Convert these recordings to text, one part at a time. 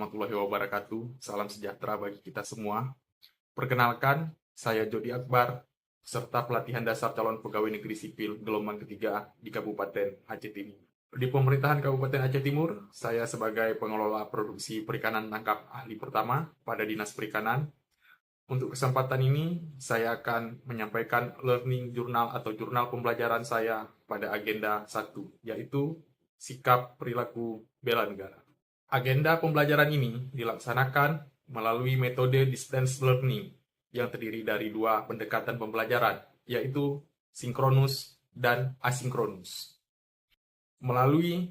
warahmatullahi wabarakatuh. Salam sejahtera bagi kita semua. Perkenalkan, saya Jody Akbar, peserta pelatihan dasar calon pegawai negeri sipil gelombang ketiga di Kabupaten Aceh Timur. Di pemerintahan Kabupaten Aceh Timur, saya sebagai pengelola produksi perikanan tangkap ahli pertama pada Dinas Perikanan. Untuk kesempatan ini, saya akan menyampaikan learning journal atau jurnal pembelajaran saya pada agenda 1, yaitu sikap perilaku bela negara. Agenda pembelajaran ini dilaksanakan melalui metode distance learning yang terdiri dari dua pendekatan pembelajaran, yaitu sinkronus dan asinkronus. Melalui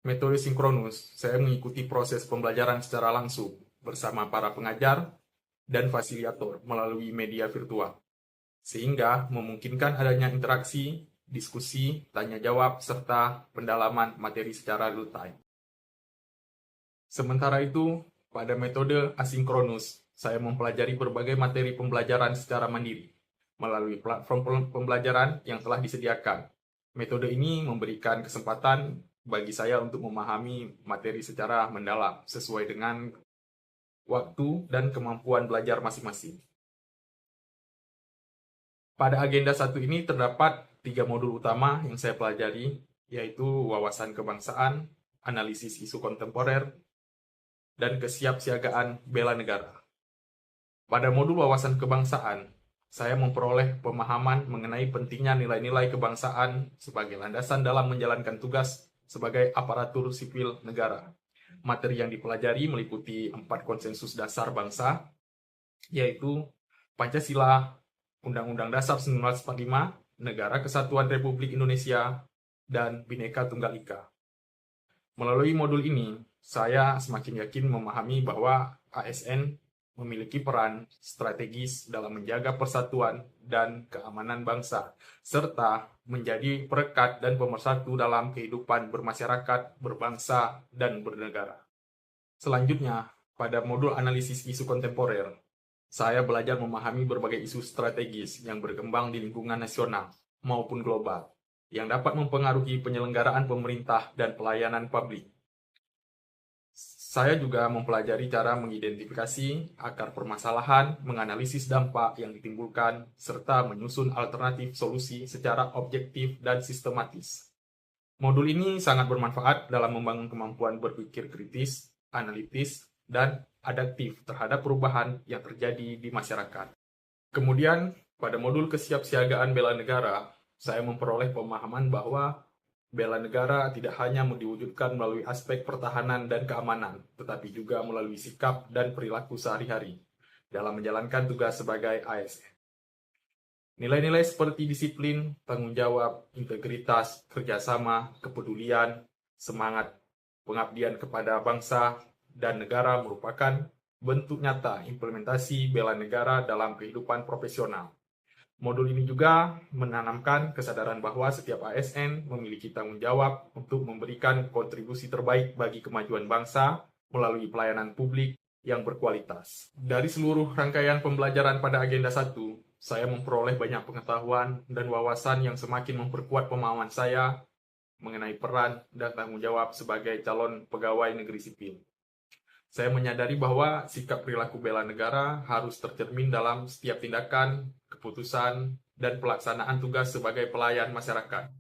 metode sinkronus, saya mengikuti proses pembelajaran secara langsung bersama para pengajar dan fasiliator melalui media virtual, sehingga memungkinkan adanya interaksi, diskusi, tanya jawab, serta pendalaman materi secara real time. Sementara itu, pada metode asinkronus, saya mempelajari berbagai materi pembelajaran secara mandiri melalui platform pembelajaran yang telah disediakan. Metode ini memberikan kesempatan bagi saya untuk memahami materi secara mendalam sesuai dengan waktu dan kemampuan belajar masing-masing. Pada agenda 1 ini terdapat 3 modul utama yang saya pelajari, yaitu wawasan kebangsaan, analisis isu kontemporer, dan kesiapsiagaan bela negara. Pada modul wawasan kebangsaan, saya memperoleh pemahaman mengenai pentingnya nilai-nilai kebangsaan sebagai landasan dalam menjalankan tugas sebagai aparatur sipil negara. Materi yang dipelajari meliputi 4 konsensus dasar bangsa, yaitu Pancasila, Undang-Undang Dasar 1945, Negara Kesatuan Republik Indonesia, dan Bhinneka Tunggal Ika. Melalui modul ini, saya semakin yakin memahami bahwa ASN memiliki peran strategis dalam menjaga persatuan dan keamanan bangsa, serta menjadi perekat dan pemersatu dalam kehidupan bermasyarakat, berbangsa, dan bernegara. Selanjutnya, pada modul analisis isu kontemporer, saya belajar memahami berbagai isu strategis yang berkembang di lingkungan nasional maupun global, yang dapat mempengaruhi penyelenggaraan pemerintah dan pelayanan publik. Saya juga mempelajari cara mengidentifikasi akar permasalahan, menganalisis dampak yang ditimbulkan, serta menyusun alternatif solusi secara objektif dan sistematis. Modul ini sangat bermanfaat dalam membangun kemampuan berpikir kritis, analitis, dan adaptif terhadap perubahan yang terjadi di masyarakat. Kemudian, pada modul kesiapsiagaan bela negara, saya memperoleh pemahaman bahwa bela negara tidak hanya diwujudkan melalui aspek pertahanan dan keamanan, tetapi juga melalui sikap dan perilaku sehari-hari dalam menjalankan tugas sebagai ASN. Nilai-nilai seperti disiplin, tanggung jawab, integritas, kerjasama, kepedulian, semangat, pengabdian kepada bangsa dan negara merupakan bentuk nyata implementasi bela negara dalam kehidupan profesional. Modul ini juga menanamkan kesadaran bahwa setiap ASN memiliki tanggung jawab untuk memberikan kontribusi terbaik bagi kemajuan bangsa melalui pelayanan publik yang berkualitas. Dari seluruh rangkaian pembelajaran pada agenda 1, saya memperoleh banyak pengetahuan dan wawasan yang semakin memperkuat pemahaman saya mengenai peran dan tanggung jawab sebagai calon pegawai negeri sipil. Saya menyadari bahwa sikap perilaku bela negara harus tercermin dalam setiap tindakan, keputusan, dan pelaksanaan tugas sebagai pelayan masyarakat.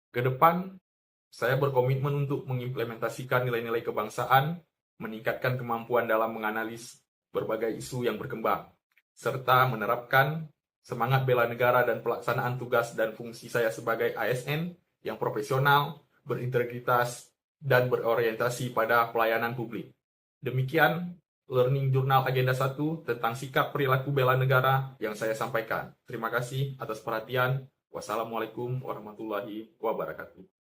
Ke depan, saya berkomitmen untuk mengimplementasikan nilai-nilai kebangsaan, meningkatkan kemampuan dalam menganalisis berbagai isu yang berkembang, serta menerapkan semangat bela negara dan pelaksanaan tugas dan fungsi saya sebagai ASN yang profesional, berintegritas, dan berorientasi pada pelayanan publik. Demikian learning jurnal agenda 1 tentang sikap perilaku bela negara yang saya sampaikan. Terima kasih atas perhatian. Wassalamualaikum warahmatullahi wabarakatuh.